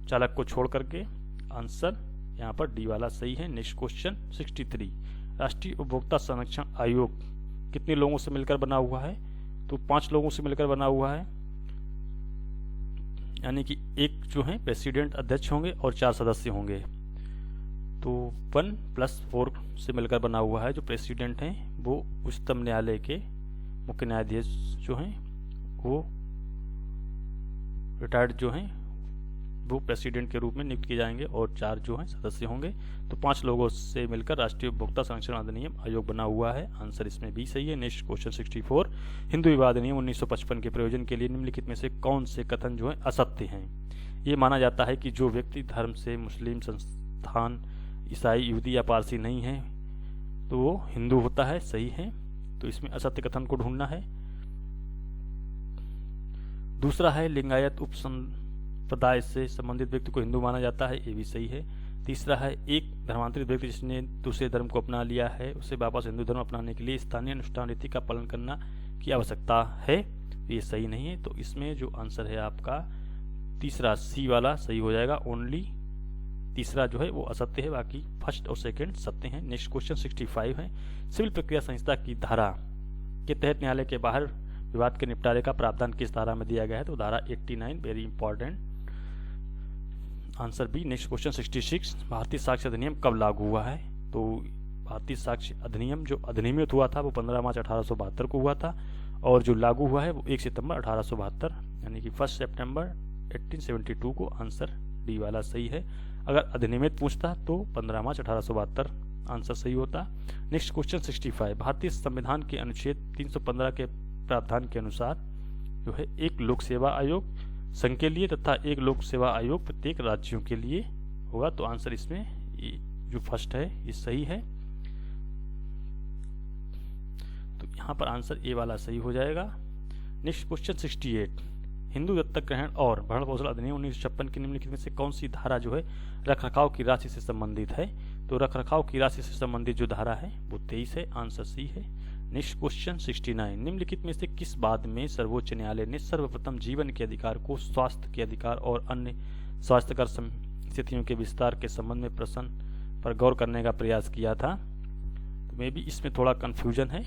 Speaker 1: चालक को छोड़ करके। आंसर यहाँ पर डी वाला सही है। Next question 63। राष्ट्रीय उपभोक्ता संरक्षण आयोग कितने लोगों से मिलकर बना हुआ है? तो 5 लोगों से मिलकर बना हुआ है, यानी कि एक जो है प्रेसिडेंट अध्यक्ष होंगे और 4 सदस्य होंगे। तो 1+4 से मिलकर बना हुआ है। जो प्रेसिडेंट हैं वो उच्चतम न्यायालय के मुख्य न्यायाधीश जो हैं वो रिटायर्ड जो हैं वो प्रेसिडेंट के रूप में नियुक्त किए जाएंगे और 4 जो हैं सदस्य होंगे। तो 5 लोगों से मिलकर राष्ट्रीय उपभोक्ता संरक्षण अधिनियम आयोग बना हुआ है। आंसर इसमें भी सही है। Next question 64। हिंदू विवाह अधिनियम 1955 के प्रयोजन के लिए निम्नलिखित में से कौन से कथन जो है असत्य हैं? ये माना जाता है कि जो व्यक्ति धर्म से मुस्लिम, संस्थान, ईसाई, यहूदी या पारसी नहीं है तो वो हिंदू होता है। सही है। तो इसमें असत्य कथन को ढूंढना है। दूसरा है लिंगायत उपसंप्रदाय से संबंधित व्यक्ति को हिंदू माना जाता है, ये भी सही है। तीसरा है एक धर्मांतरित व्यक्ति जिसने दूसरे धर्म को अपना लिया है उसे वापस हिंदू धर्म अपनाने के लिए स्थानीय अनुष्ठान रीति का पालन करना की आवश्यकता है। तो ये सही नहीं है, तो इसमें जो आंसर है आपका तीसरा सी वाला सही हो जाएगा। ओनली तीसरा जो है वो असत्य है, बाकी फर्स्ट और सेकंड सत्य हैं। नेक्स्ट क्वेश्चन 65 है, सिविल प्रक्रिया संहिता की धारा के तहत न्यायालय के बाहर विवाद के निपटारे का प्रावधान किस धारा में दिया गया है? तो धारा 89, very important, answer B. Next question 66, भारतीय साक्ष्य अधिनियम कब लागू हुआ है? तो भारतीय साक्ष्य अधिनियम जो अधिनियमित हुआ था वो 15 मार्च 1872 को हुआ था और जो लागू हुआ है वो 1 सितंबर 1872 यानी कि 1 सितंबर 1872 को। आंसर डी वाला सही है। अगर अधिनियमित पूछता तो 15 मार्च 1872 आंसर सही होता। नेक्स्ट क्वेश्चन 65, भारतीय संविधान के अनुच्छेद 315 के प्रावधान के अनुसार जो है एक लोक सेवा आयोग संघ के लिए तथा एक लोक सेवा आयोग प्रत्येक राज्यों के लिए होगा। तो आंसर इसमें जो फर्स्ट है ये सही है, तो यहाँ पर आंसर ए वाला सही हो जाएगा। नेक्स्ट क्वेश्चन 68, हिंदू दत्तक ग्रहण और भरण पोषण अधिनियम 1956 की निम्नलिखित में से कौन सी धारा जो है रखरखाव की राशि से संबंधित है? तो रखरखाव की राशि से संबंधित जो धारा है वो 23 है, आंसर सी है। नेक्स्ट क्वेश्चन 69, निम्नलिखित में से किस बात में सर्वोच्च न्यायालय ने सर्वप्रथम जीवन के अधिकार को स्वास्थ्य के अधिकार और अन्य स्वास्थ्यकर स्थितियों के विस्तार के संबंध में प्रश्न पर गौर करने का प्रयास किया था? तो मे भी इसमें थोड़ा कंफ्यूजन है।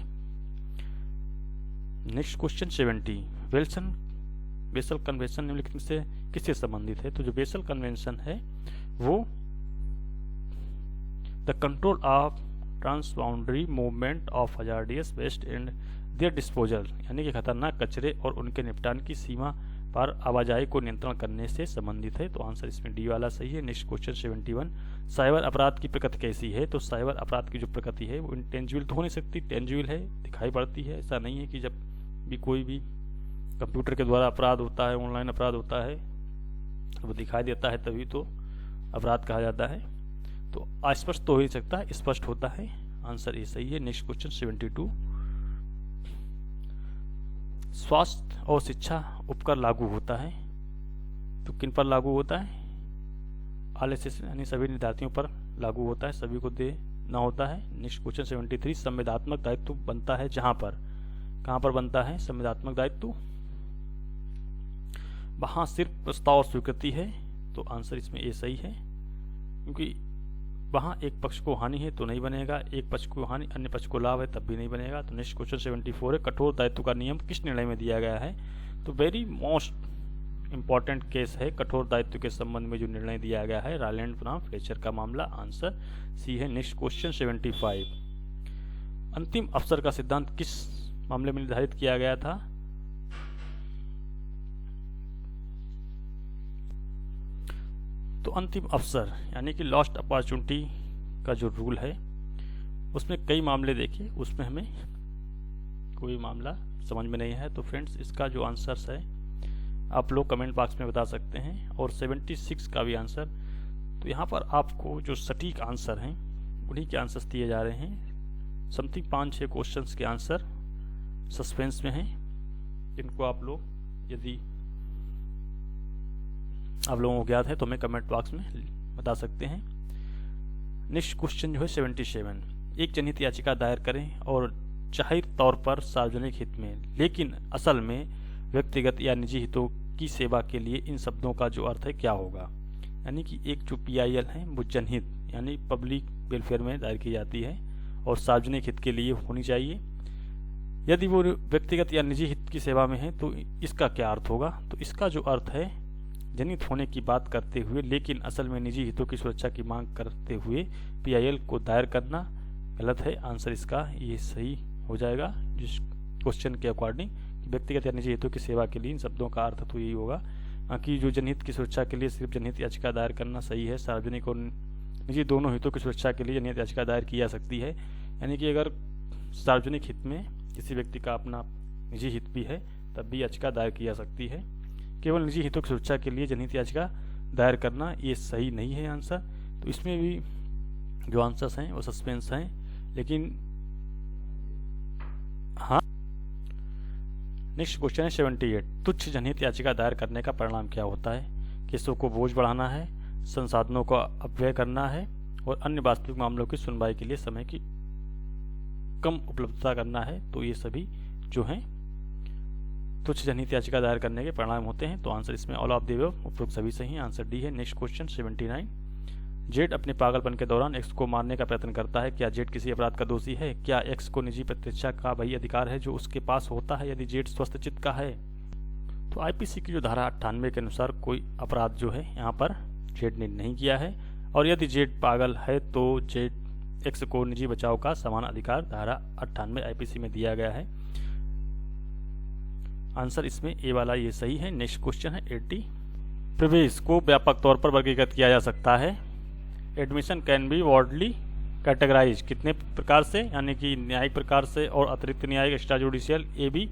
Speaker 1: नेक्स्ट क्वेश्चन 70, बेसल कन्वेंशन निम्नलिखित में से किससे संबंधित है? तो जो बेसल कन्वेंशन है वो the control of transboundary movement of hazardous waste and their disposal यानी कि खतरनाक कचरे और उनके निपटान की सीमा पर आवाजाही को नियंत्रण करने से संबंधित है। तो आंसर इसमें डी वाला सही है। नेक्स्ट क्वेश्चन 71, साइबर अपराध की प्रकृति कैसी है? तो साइबर अपराध की जो प्रकृति है वो इंटेंजिबल तो हो नहीं सकती, टेंजिबल है, दिखाई पड़ती है। ऐसा नहीं है कि जब भी कोई भी कंप्यूटर के द्वारा अपराध होता है, ऑनलाइन अपराध होता है, वो दिखाई देता है तभी तो अपराध कहा जाता है। तो अस्पष्ट तो हो ही सकता है, स्पष्ट होता है, आंसर ये सही है। नेक्स्ट क्वेश्चन 72, स्वास्थ्य और शिक्षा उपकर लागू होता है तो किन पर लागू होता है? आलएसएस यानी सभी विद्यार्थियों पर लागू होता है, सभी को देना होता है। नेक्स्ट क्वेश्चन 73, संविदात्मक दायित्व बनता है जहां पर, कहां पर बनता है संविदात्मक दायित्व? वहां सिर्फ प्रस्ताव और स्वीकृति है, तो आंसर इसमें ए सही है, क्योंकि वहां एक पक्ष को हानि है तो नहीं बनेगा, एक पक्ष को हानि अन्य पक्ष को लाभ है तब भी नहीं बनेगा। तो नेक्स्ट क्वेश्चन 74 है, कठोर दायित्व का नियम किस निर्णय में दिया गया है? तो वेरी मोस्ट इंपॉर्टेंट केस है कठोर दायित्व के संबंध में जो निर्णय दिया गया है, रायलैंड बनाम फ्लेचर का मामला, आंसर सी है। नेक्स्ट क्वेश्चन 75, अंतिम अवसर का सिद्धांत किस मामले में निर्धारित किया गया था? तो अंतिम अवसर यानी कि लास्ट अपॉर्चुनिटी का जो रूल है उसमें कई मामले देखे, उसमें हमें कोई मामला समझ में नहीं है। तो फ्रेंड्स इसका जो आंसर्स है आप लोग कमेंट बॉक्स में बता सकते हैं, और 76 का भी आंसर। तो यहाँ पर आपको जो सटीक आंसर हैं उन्हीं के आंसर्स दिए जा रहे हैं। समथिंग 5-6 क्वेश्चंस के आंसर सस्पेंस में हैं, जिनको आप लोग यदि आप लोगों को ज्ञात है तो हमें कमेंट बॉक्स में बता सकते हैं। नेक्स्ट क्वेश्चन जो है 77, एक जनहित याचिका दायर करें और जाहिर तौर पर सार्वजनिक हित में लेकिन असल में व्यक्तिगत या निजी हितों की सेवा के लिए इन शब्दों का जो अर्थ है क्या होगा? यानी कि एक जो PIL है वो जनहित यानी पब्लिक वेलफेयर में दायर की जाती है और सार्वजनिक हित के लिए होनी चाहिए। यदि वो व्यक्तिगत या निजी हित की सेवा में है तो इसका क्या अर्थ होगा? तो इसका जो अर्थ है जनित होने की बात करते हुए लेकिन असल में निजी हितों की सुरक्षा की मांग करते हुए PIL को दायर करना गलत है, आंसर इसका ये सही हो जाएगा जिस क्वेश्चन के अकॉर्डिंग। व्यक्तिगत या निजी हितों की सेवा के लिए इन शब्दों का अर्थ तो यही होगा कि जो जनहित की सुरक्षा के लिए सिर्फ जनहित याचिका दायर करना सही है। सार्वजनिक और निजी दोनों हितों की सुरक्षा के लिए जनहित याचिका दायर की जा सकती है, यानी कि अगर सार्वजनिक हित में किसी व्यक्ति का अपना निजी हित भी है तब भी याचिका दायर की जा सकती है। केवल निजी हितों की सुरक्षा के लिए जनहित याचिका दायर करना ये सही नहीं है आंसर। तो इसमें भी जो आंसर्स हैं वो सस्पेंस हैं, लेकिन हाँ। नेक्स्ट क्वेश्चन है 78, तुच्छ जनहित याचिका दायर करने का परिणाम क्या होता है? केसों को बोझ बढ़ाना है, संसाधनों का अपव्यय करना है और अन्य वास्तविक मामलों की सुनवाई के लिए समय की कम उपलब्धता करना है। तो ये सभी जो हैं तुच्छ जनहित याचिका दायर करने के परिणाम होते हैं। तो आंसर इसमें ऑल ऑफ द अबव उपरोक्त सभी सही हैं। आंसर डी है। Next question 79। जेड अपने पागलपन के दौरान एक्स को मारने का प्रयत्न करता है। क्या जेड किसी अपराध का दोषी है? क्या एक्स को निजी प्रतिरक्षा का वही अधिकार है जो उसके पास होता है यदि जेड स्वस्थ चित्त का है? तो आईपीसी की जो धारा 98 के अनुसार कोई अपराध जो है यहाँ पर जेड ने नहीं किया है, और यदि जेड पागल है तो जेड एक्स को निजी बचाव का समान अधिकार धारा 98 आईपीसी में दिया गया है। आंसर इसमें ए वाला ये सही है। नेक्स्ट क्वेश्चन है 80। प्रवेश को व्यापक तौर पर वर्गीकृत किया जा सकता है। एडमिशन कैन बी वॉर्डली कैटेगराइज कितने प्रकार से, यानी कि न्यायिक प्रकार से और अतिरिक्त न्यायिक एक्स्ट्रा जुडिशियल, ए बी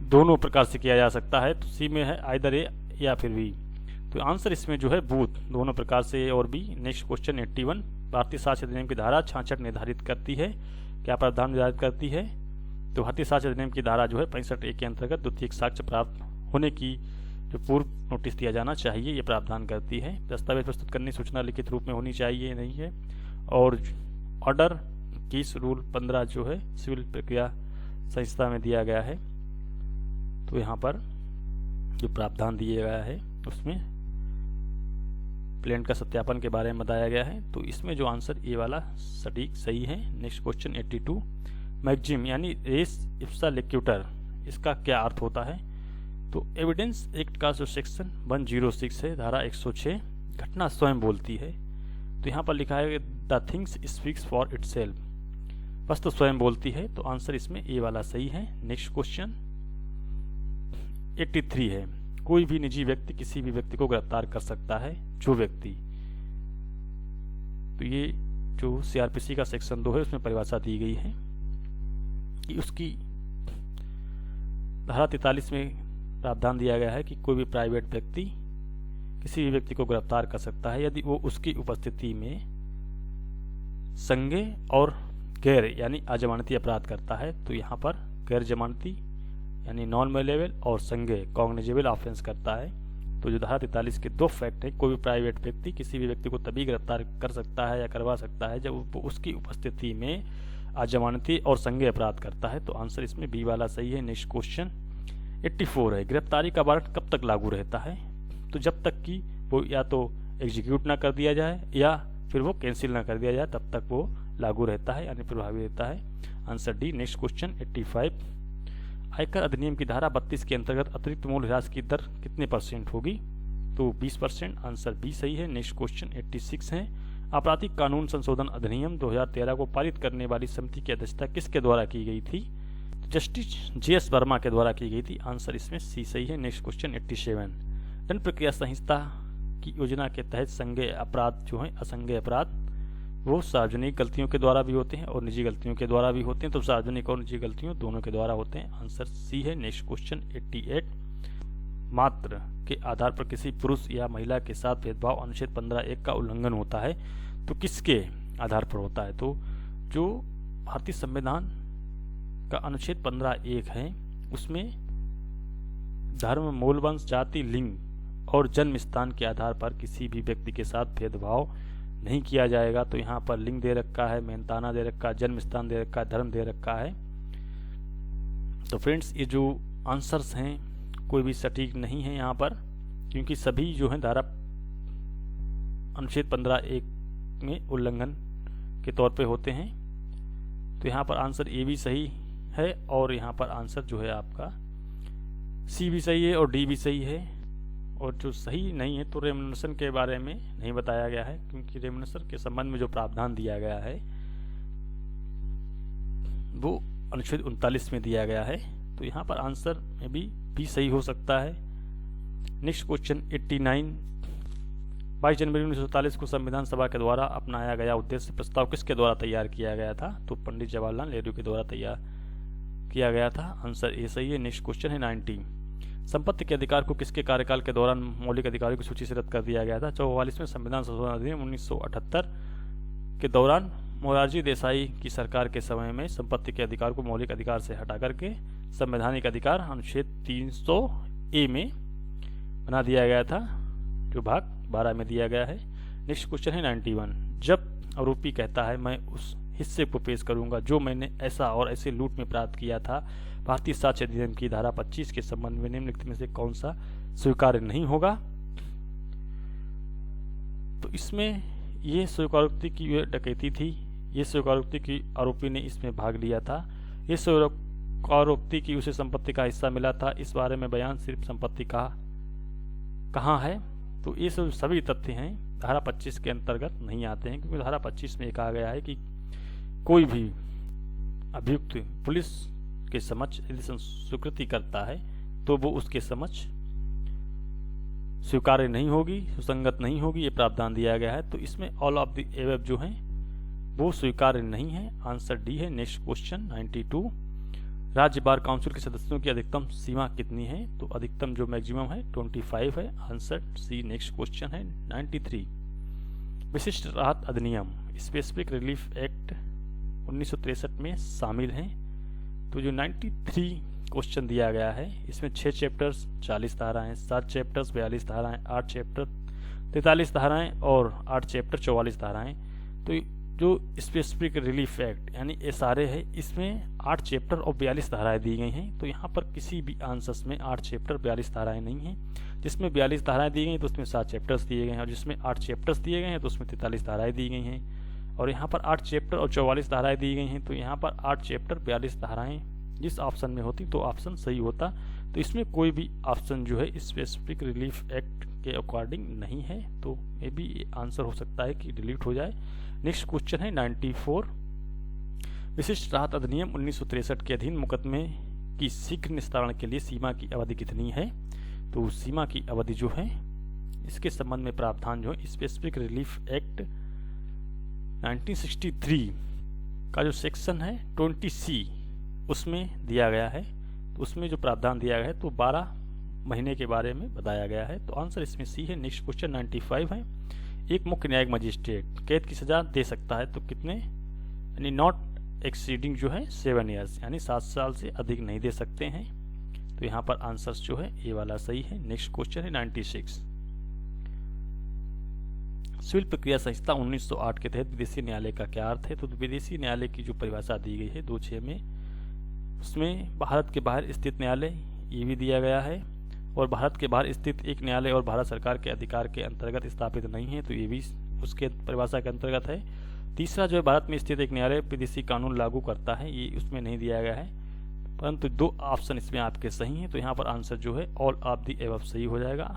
Speaker 1: दोनों प्रकार से किया जा सकता है। तो सी में है आइदर ए या फिर बी। तो आंसर इसमें जो है बूथ दोनों प्रकार से ए और बी। Next question 81। भारतीय साक्ष्य अधिनियम की धारा 66 निर्धारित करती है, क्या प्रावधान निर्धारित करती है? तो भारतीय साक्ष्य अधिनियम की धारा जो है 65 के अंतर्गत द्वितीयक साक्ष्य प्राप्त होने की जो पूर्व नोटिस दिया जाना चाहिए ये प्रावधान करती है। दस्तावेज प्रस्तुत करने सूचना लिखित रूप में होनी चाहिए, नहीं है। और ऑर्डर 21 रूल 15 जो है सिविल प्रक्रिया संहिता में दिया गया है। तो यहाँ पर जो प्रावधान दिया गया है उसमें प्लेंट का सत्यापन के बारे में बताया गया है। तो इसमें जो आंसर ए वाला सटीक सही है। Next question 82। मैक्सिम यानी रेस इप्सा लिक्यूटर इसका क्या अर्थ होता है? तो एविडेंस एक्ट का जो सेक्शन 106 है धारा 106 घटना स्वयं बोलती है। तो यहाँ पर लिखा है the things speaks for itself, वस्तु स्वयं बोलती है। तो आंसर इसमें ए वाला सही है। नेक्स्ट क्वेश्चन 83 है। कोई भी निजी व्यक्ति किसी भी व्यक्ति को गिरफ्तार कर सकता है। जो व्यक्ति, तो ये जो सीआरपीसी का सेक्शन 2 है उसमें परिभाषा दी गई है कि उसकी धारा 43 में प्रावधान दिया गया है कि कोई भी प्राइवेट व्यक्ति किसी भी व्यक्ति को गिरफ्तार कर सकता है यदि वो उसकी उपस्थिति में संज्ञेय और गैर यानी अजमानती अपराध करता है। तो यहाँ पर गैर जमानती यानी नॉन मेलेबल और संज्ञेय कॉग्निजेबल ऑफेंस करता है। तो जो धारा 43 के दो फैक्ट है, कोई भी प्राइवेट व्यक्ति किसी भी व्यक्ति को तभी गिरफ्तार कर सकता है या करवा सकता है जब वो उसकी उपस्थिति में अजमानती और संज्ञेय अपराध करता है। तो आंसर इसमें बी वाला सही है। नेक्स्ट क्वेश्चन 84 है। गिरफ्तारी का वारंट कब तक लागू रहता है? तो जब तक कि वो या तो एग्जीक्यूट ना कर दिया जाए या फिर वो कैंसिल ना कर दिया जाए तब तक वो लागू रहता है यानी प्रभावी रहता है। Answer D. Next question 85। आयकर अधिनियम की धारा 32 के अंतर्गत अतिरिक्त मूल्य ह्रास की दर कितने % होगी? तो 20%। आंसर बी सही है। नेक्स्ट क्वेश्चन 86 है। आपराधिक कानून संशोधन अधिनियम 2013 को पारित करने वाली समिति की अध्यक्षता किसके द्वारा की गई थी? जस्टिस JS वर्मा के द्वारा की गई थी। आंसर इसमें सी सही है। Next question 87। दंड प्रक्रिया संहिता की योजना के तहत संज्ञेय अपराध जो है असंज्ञेय अपराध वो सार्वजनिक गलतियों के द्वारा भी होते हैं और निजी गलतियों के द्वारा भी होते हैं। तो सार्वजनिक और निजी गलतियों दोनों के द्वारा होते हैं। आंसर सी है। Next question 88। मात्र के आधार पर किसी पुरुष या महिला के साथ भेदभाव अनुच्छेद 15(1) का उल्लंघन होता है तो किसके आधार पर होता है? तो जो भारतीय संविधान का अनुच्छेद 15(1) है उसमें धर्म, मूल वंश, जाति, लिंग और जन्म स्थान के आधार पर किसी भी व्यक्ति के साथ भेदभाव नहीं किया जाएगा। तो यहाँ पर लिंग दे रखा है, मेहनताना दे रखा है, जन्म स्थान दे रखा है, धर्म दे रखा है। तो फ्रेंड्स ये जो आंसर्स हैं कोई भी सटीक नहीं है यहाँ पर, क्योंकि सभी जो है धारा अनुच्छेद 15(1) में उल्लंघन के तौर पे होते हैं। तो यहाँ पर आंसर ए भी सही है और यहाँ पर आंसर जो है आपका सी भी सही है और डी भी सही है। और जो सही नहीं है तो रेम्युनरेशन के बारे में नहीं बताया गया है, क्योंकि रेम्युनरेशन के संबंध में जो प्रावधान दिया गया है वो अनुच्छेद 39 में दिया गया है। तो यहाँ पर आंसर में भी सही हो सकता है। Next question 89। 22 जनवरी 1947 को संविधान सभा के द्वारा अपनाया गया उद्देश्य प्रस्ताव किसके द्वारा तैयार किया गया था? तो पंडित जवाहरलाल नेहरू के द्वारा तैयार किया गया था। आंसर ए सही है। नेक्स्ट क्वेश्चन है 90। संपत्ति के अधिकार को किसके कार्यकाल के दौरान मौलिक अधिकारों की सूची से रद्द कर दिया गया था? 44वें संविधान संशोधन अधिनियम 1978 के दौरान मोरारजी देसाई की सरकार के समय में संपत्ति के अधिकार को मौलिक अधिकार से हटा करके संवैधानिक अधिकार अनुच्छेद 300A में बना दिया गया था, जो भाग 12 में दिया गया है। नेक्स्ट क्वेश्चन है 91, जब आरोपी कहता है मैं उस हिस्से को पेश करूंगा जो मैंने ऐसा और ऐसे लूट में प्राप्त किया था, भारतीय साक्ष्य अधिनियम की धारा 25 के संबंध में निम्नलिखित में से कौन सा स्वीकार्य नहीं होगा। तो इसमें ये स्वीकारोक्ति की डकैती थी, ये स्वीकारोक्ति की आरोपी ने इसमें भाग लिया था, ये स्वीकारोक्ति की उसे संपत्ति का हिस्सा मिला था, इस बारे में बयान सिर्फ संपत्ति का कहाँ है। तो ये सभी तथ्य हैं धारा 25 के अंतर्गत नहीं आते हैं, क्योंकि धारा 25 में कहा गया है कि कोई भी अभियुक्त पुलिस के समक्ष यदि स्वीकृति करता है तो वो उसके समक्ष स्वीकार्य नहीं होगी, सुसंगत नहीं होगी, ये प्रावधान दिया गया है। तो इसमें ऑल ऑफ द एबव जो हैं वो स्वीकार्य नहीं है। आंसर डी है। नेक्स्ट क्वेश्चन 92, राज्य बार काउंसिल के सदस्यों की अधिकतम सीमा कितनी है। तो अधिकतम जो मैक्सिमम है 25 है। Answer C. नेक्स्ट क्वेश्चन है 93, विशिष्ट राहत अधिनियम स्पेसिफिक रिलीफ एक्ट 1963 में शामिल हैं। तो जो 93 क्वेश्चन दिया गया है इसमें 6 चैप्टर्स 40 धाराएं, 7 चैप्टर्स 42 धाराएं, 8 चैप्टर 43 धाराएं और 8 चैप्टर 44 धाराएं। तो जो स्पेसिफिक रिलीफ एक्ट यानी SRA है, इसमें 8 चैप्टर और 42 धाराएं दी गई हैं। तो यहाँ पर किसी भी आंसर्स में 8 चैप्टर 42 धाराएं नहीं हैं। जिसमें 42 धाराएं दी गई हैं तो उसमें 7 चैप्टर्स दिए गए हैं, और जिसमें 8 चैप्टर्स दिए गए हैं तो उसमें 43 धाराएं दी गई हैं। और यहाँ पर 8 चैप्टर और 44 धाराएं दी गई हैं, तो यहाँ पर 8 चैप्टर 42 धाराएं जिस ऑप्शन में होती तो ऑप्शन सही होता। तो इसमें कोई भी ऑप्शन जो है स्पेसिफिक रिलीफ एक्ट के अकॉर्डिंग नहीं है, तो ये भी आंसर हो सकता है कि डिलीट हो जाए। नेक्स्ट क्वेश्चन है 94, विशिष्ट राहत अधिनियम 1963 के अधीन मुकदमे की शीघ्र निस्तारण के लिए सीमा की अवधि कितनी है। तो सीमा की अवधि जो है इसके संबंध में प्रावधान जो है स्पेसिफिक रिलीफ एक्ट 1963 का जो सेक्शन है 20C उसमें दिया गया है। तो उसमें जो प्रावधान दिया गया है तो 12 महीने के बारे में बताया गया है। तो आंसर इसमें सी है। नेक्स्ट क्वेश्चन 95 है, एक मुख्य न्यायिक मजिस्ट्रेट कैद की सजा दे सकता है तो कितने, यानी नॉट एक्सीडिंग जो है 7 ईयर्स, यानी 7 साल से अधिक नहीं दे सकते हैं। तो यहाँ पर आंसर्स जो है ए वाला सही है। नेक्स्ट क्वेश्चन है 96, सिविल प्रक्रिया संहिता 1908 के तहत विदेशी न्यायालय का क्या अर्थ है। तो विदेशी न्यायालय की जो परिभाषा दी गई है 2(6) में, उसमें भारत के बाहर स्थित न्यायालय ये भी दिया गया है, और भारत के बाहर स्थित एक न्यायालय और भारत सरकार के अधिकार के अंतर्गत स्थापित नहीं है, तो ये भी उसके परिभाषा के अंतर्गत है। तीसरा जो है भारत में स्थित एक न्यायालय विदेशी कानून लागू करता है, ये उसमें नहीं दिया गया है, परंतु 2 ऑप्शन इसमें आपके सही हैं। तो यहाँ पर आंसर जो है ऑल ऑफ द एबव सही हो जाएगा।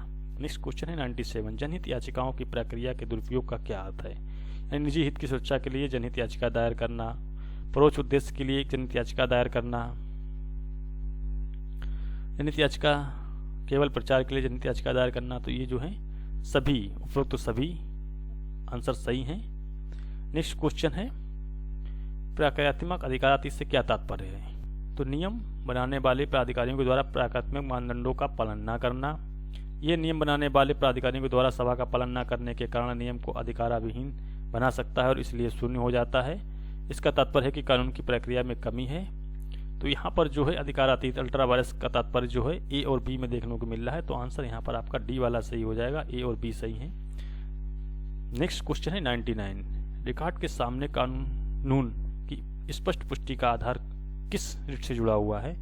Speaker 1: नेक्स्ट क्वेश्चन है 97, जनहित याचिकाओं की प्रक्रिया के दुरुपयोग का क्या अर्थ है। यानी निजी हित की सुरक्षा के लिए जनहित याचिका दायर करना, परोक्ष उद्देश्य के लिए जनहित याचिका दायर करना, जनहित याचिका केवल प्रचार के लिए जनहित याचिका दायर करना। तो ये जो है सभी उपरोक्त तो सभी आंसर सही हैं। नेक्स्ट क्वेश्चन है, प्राकृतिक अधिकाराती से क्या तात्पर्य है। तो नियम बनाने वाले प्राधिकारियों के द्वारा प्राकृतिक मानदंडों का पालन न करना। ये नियम बनाने वाले प्राधिकारियों के द्वारा सभा का पालन न करने के कारण नियम को अधिकाराविहीन बना सकता है और इसलिए शून्य हो जाता है। इसका तात्पर्य है कि कानून की प्रक्रिया में कमी है। तो यहाँ पर जो है अधिकारातीत अल्ट्रा वायरस का तात्पर्य जो है ए और बी में देखने को मिल रहा है। तो आंसर यहाँ पर आपका डी वाला सही हो जाएगा, ए और बी सही है। नेक्स्ट क्वेश्चन है 99, रिकॉर्ड के सामने कानून की स्पष्ट पुष्टि का आधार किस रिट से जुड़ा हुआ है।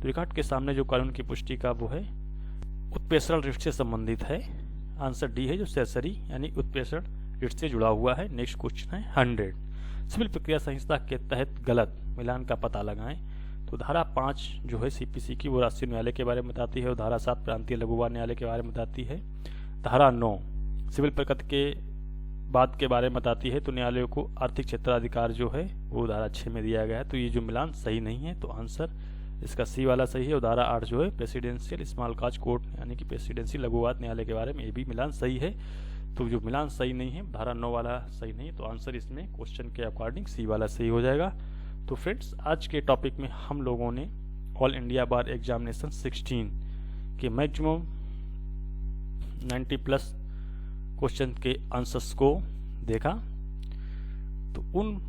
Speaker 1: तो रिकॉर्ड के सामने जो कानून की पुष्टि का वो है उत्प्रेषण रिट से संबंधित है। आंसर डी है, जो सेसरी यानी उत्प्रेषण रिट से जुड़ा हुआ है। नेक्स्ट क्वेश्चन है 100, सिविल प्रक्रिया संहिता के तहत गलत मिलान का पता लगाएं। तो धारा 5 जो है CPC की वो राष्ट्रीय न्यायालय के बारे में बताती है, और धारा 7 प्रांतीय लघुवाद न्यायालय के बारे में बताती है। धारा 9 सिविल प्रकृति के बाद के बारे में बताती है। तो न्यायालयों को आर्थिक क्षेत्राधिकार जो है वो धारा 6 में दिया गया है। तो ये जो मिलान सही नहीं है, तो आंसर इसका सी वाला सही है। और धारा 8 जो है प्रेसिडेंशियल स्मॉल काज कोर्ट यानी कि प्रेसिडेंसी लघुवाद न्यायालय के बारे में, ये भी मिलान सही है। तो जो मिलान सही नहीं है, धारा 9 वाला सही नहीं है, तो आंसर इसमें क्वेश्चन के अकॉर्डिंग सी वाला सही हो जाएगा। तो फ्रेंड्स, आज के टॉपिक में हम लोगों ने ऑल इंडिया बार एग्जामिनेशन 16 के मैक्सिमम 90+ क्वेश्चन के आंसर्स को देखा। तो उन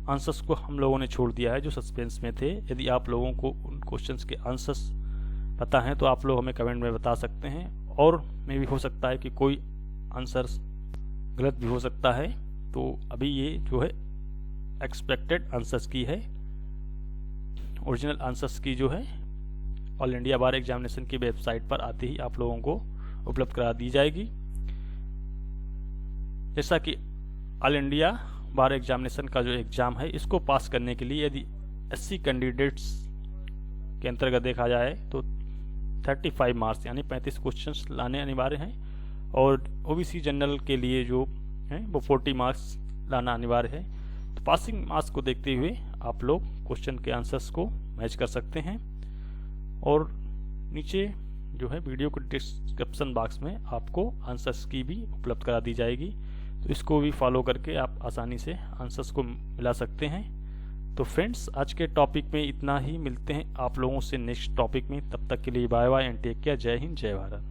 Speaker 1: आंसर्स को हम लोगों ने छोड़ दिया है जो सस्पेंस में थे। यदि आप लोगों को उन क्वेश्चंस के आंसर्स पता हैं तो आप लोग हमें कमेंट में बता सकते हैं, और मे भी हो सकता है कि कोई आंसर गलत भी हो सकता है। तो अभी ये जो है एक्सपेक्टेड आंसर्स की है, ओरिजिनल आंसर्स की जो है ऑल इंडिया बार एग्जामिनेशन की वेबसाइट पर आते ही आप लोगों को उपलब्ध करा दी जाएगी। जैसा कि ऑल इंडिया बार एग्जामिनेशन का जो एग्ज़ाम है, इसको पास करने के लिए यदि SC कैंडिडेट्स के अंतर्गत देखा जाए तो 35 मार्क्स यानी 35 क्वेश्चंस लाने अनिवार्य हैं, और OBC जनरल के लिए जो है वो 40 मार्क्स लाना अनिवार्य है। तो पासिंग मार्क्स को देखते हुए आप लोग क्वेश्चन के आंसर्स को मैच कर सकते हैं, और नीचे जो है वीडियो के डिस्क्रिप्शन बॉक्स में आपको आंसर्स की भी उपलब्ध करा दी जाएगी। तो इसको भी फॉलो करके आप आसानी से आंसर्स को मिला सकते हैं। तो फ्रेंड्स, आज के टॉपिक में इतना ही। मिलते हैं आप लोगों से नेक्स्ट टॉपिक में। तब तक के लिए bye bye and take care. जय हिंद, जय भारत।